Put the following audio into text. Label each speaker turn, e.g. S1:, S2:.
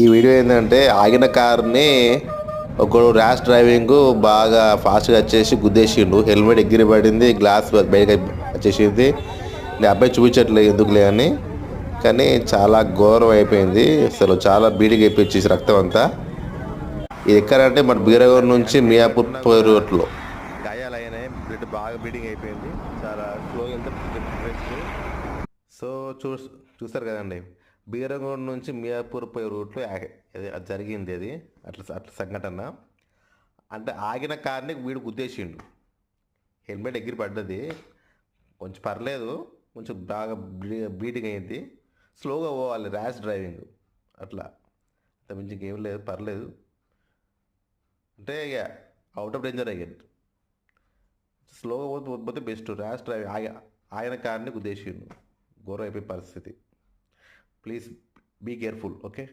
S1: ఈ వీడియో ఏంటంటే ఆగిన కార్ని ఒకడు ర్యాష్ డ్రైవింగ్ బాగా ఫాస్ట్గా వచ్చేసి గుద్దేసిండు. హెల్మెట్ ఎగిరి పడింది, గ్లాస్ బయటకి వచ్చేసింది. నేను అబ్బాయి చూపించట్లేదు ఎందుకులే అని, కానీ చాలా ఘోరం అయిపోయింది. అసలు చాలా బీడిగా అయిపోయింది రక్తం అంతా. ఇది ఎక్కడంటే మన బీరగూడ నుంచి మియాపూర్ పోయే రోడ్లో గాయాలు అయినాయి. బ్లడ్ బాగా బీడింగ్ అయిపోయింది. చాలా స్లోగా వెళ్తే సో చూస్తారు కదండి, బీరగూడ నుంచి మియాపూర్ పోయే రూట్లో అది జరిగింది. అది అట్లా సంఘటన. అంటే ఆగిన కార్ని వీడు గుద్దేసిండు. హెల్మెట్ ఎగిరి పడ్డది, కొంచెం పర్లేదు, కొంచెం బాగా బ్లీడింగ్ అయింది. స్లోగా పోవాలి, ర్యాష్ డ్రైవింగ్ అట్లా. అంత మించి ఏం లేదు, పర్లేదు. అంటే ఇక అవుట్ ఆఫ్ డేంజర్ అయ్యాడు. స్లోగా పోతే బెస్ట్. ర్యాష్ డ్రైవింగ్ ఆయన కార్ని గుద్దేసిండు. ఘోరం అయిపోయే పరిస్థితి. Please be careful. ఓకే.